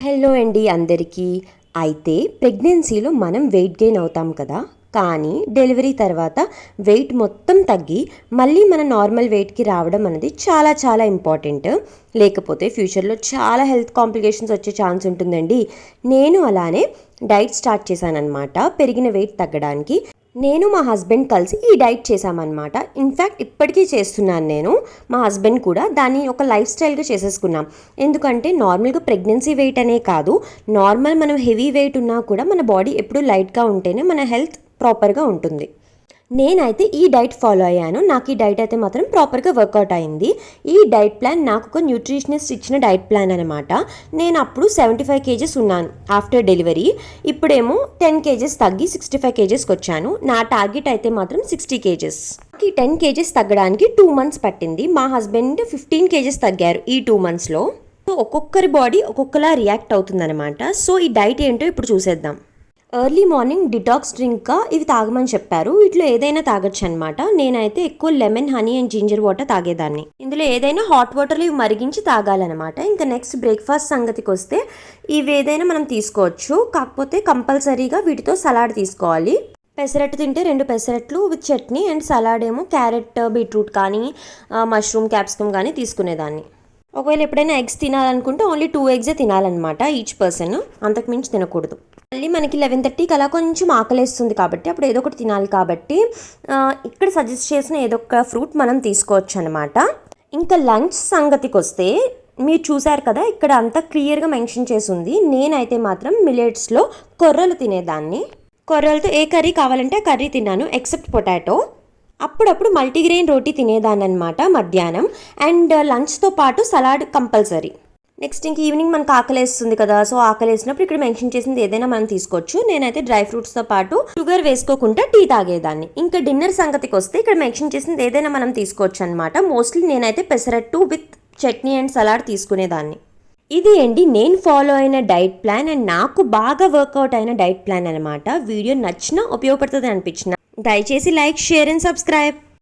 Hello అండి అందరికీ. అయితే ప్రెగ్నెన్సీలో మనం వెయిట్ గెయిన్ అవుతాం కదా, కానీ డెలివరీ తర్వాత వెయిట్ మొత్తం తగ్గి మళ్ళీ మన నార్మల్ వెయిట్కి రావడం అనేది చాలా చాలా ఇంపార్టెంట్. లేకపోతే ఫ్యూచర్లో చాలా హెల్త్ కాంప్లికేషన్స్ వచ్చే ఛాన్స్ ఉంటుందండి. నేను అలానే డైట్ స్టార్ట్ చేశానన్నమాట పెరిగిన వెయిట్ తగ్గడానికి. నేను మా హస్బెండ్ కలిసి ఈ డైట్ చేశామన్నమాట. ఇన్ఫ్యాక్ట్ ఇప్పటికీ చేస్తున్నాను నేను, మా హస్బెండ్ కూడా దాన్ని ఒక లైఫ్ స్టైల్గా చేసేసుకున్నాం. ఎందుకంటే నార్మల్గా ప్రెగ్నెన్సీ వెయిట్ అనే కాదు, నార్మల్ మనం హెవీ వెయిట్ ఉన్నా కూడా మన బాడీ ఎప్పుడూ లైట్గా ఉంటేనే మన హెల్త్ ప్రాపర్గా ఉంటుంది. నేనైతే ఈ డైట్ ఫాలో అయ్యాను. నాకు ఈ డైట్ అయితే మాత్రం ప్రాపర్గా వర్కౌట్ అయింది. ఈ డైట్ ప్లాన్ నాకు ఒక న్యూట్రిషనిస్ట్ ఇచ్చిన డైట్ ప్లాన్ అనమాట. నేను అప్పుడు 75 kgs ఉన్నాను ఆఫ్టర్ డెలివరీ. ఇప్పుడేమో 10 kgs తగ్గి 65 kgsకి వచ్చాను. నా టార్గెట్ అయితే మాత్రం 60 kgs. ఈ 10 kgs తగ్గడానికి 2 months పట్టింది. మా హస్బెండ్ 15 kgs తగ్గారు ఈ 2 monthsలో. సో ఒక్కొక్కరి బాడీ ఒక్కొక్కలా రియాక్ట్ అవుతుందన్నమాట. సో ఈ డైట్ ఏంటో ఇప్పుడు చూసేద్దాం. ఎర్లీ మార్నింగ్ డిటాక్స్ డ్రింక్గా ఇవి తాగమని చెప్పారు. వీటిలో ఏదైనా తాగొచ్చు అనమాట. నేనైతే ఎక్కువ lemon, honey and ginger water తాగేదాన్ని. ఇందులో ఏదైనా హాట్ వాటర్లో ఇవి మరిగించి తాగాలన్నమాట. ఇంకా నెక్స్ట్ బ్రేక్ఫాస్ట్ సంగతికి వస్తే ఇవి ఏదైనా మనం తీసుకోవచ్చు, కాకపోతే కంపల్సరీగా వీటితో సలాడ్ తీసుకోవాలి. పెసరట్టు తింటే 2 పెసరట్లు విత్ చట్నీ, అండ్ సలాడ్ ఏమో క్యారెట్, బీట్రూట్ కానీ మష్రూమ్, క్యాప్సికమ్ కానీ తీసుకునేదాన్ని. ఒకవేళ ఎప్పుడైనా ఎగ్స్ తినాలనుకుంటే ఓన్లీ 2 eggs తినాలన్నమాట ఈచ్ పర్సన్, అంతకుమించి తినకూడదు. మళ్ళీ మనకి 11:30కి అలా కొంచెం ఆకలేస్తుంది కాబట్టి అప్పుడు ఏదో ఒకటి తినాలి కాబట్టి ఇక్కడ సజెస్ట్ చేసిన ఏదో ఒక ఫ్రూట్ మనం తీసుకోవచ్చు అనమాట. ఇంకా లంచ్ సంగతికి వస్తే మీరు చూసారు కదా, ఇక్కడ అంతా క్లియర్గా మెన్షన్ చేసి ఉంది. నేనైతే మాత్రం మిల్లెట్స్లో కొర్రలు తినేదాన్ని. కొర్రలతో ఏ కర్రీ కావాలంటే ఆ కర్రీ తిన్నాను ఎక్సెప్ట్ పొటాటో. అప్పుడప్పుడు మల్టీగ్రెయిన్ రోటీ తినేదాన్ని అనమాట మధ్యాహ్నం. అండ్ లంచ్తో పాటు సలాడ్ కంపల్సరీ. నెక్స్ట్ ఇంక ఈవినింగ్ మనకు ఆకలేస్తుంది కదా, సో ఆకలేసినప్పుడు ఇక్కడ మెన్షన్ చేసింది ఏదైనా మనం తీసుకోవచ్చు. నేనైతే డ్రై ఫ్రూట్స్తో పాటు షుగర్ వేసుకోకుండా టీ తాగేదాన్ని. ఇంకా డిన్నర్ సంగతికి వస్తే ఇక్కడ మెన్షన్ చేసింది ఏదైనా మనం తీసుకోవచ్చు అనమాట. మోస్ట్లీ నేనైతే pesarattu with chutney and salad తీసుకునేదాన్ని. ఇది అండి నేను ఫాలో అయిన డైట్ ప్లాన్, అండ్ నాకు బాగా వర్కౌట్ అయిన డైట్ ప్లాన్ అనమాట. వీడియో నచ్చినా ఉపయోగపడుతుంది అనిపించిన దయచేసి లైక్, షేర్ అండ్ సబ్స్క్రైబ్.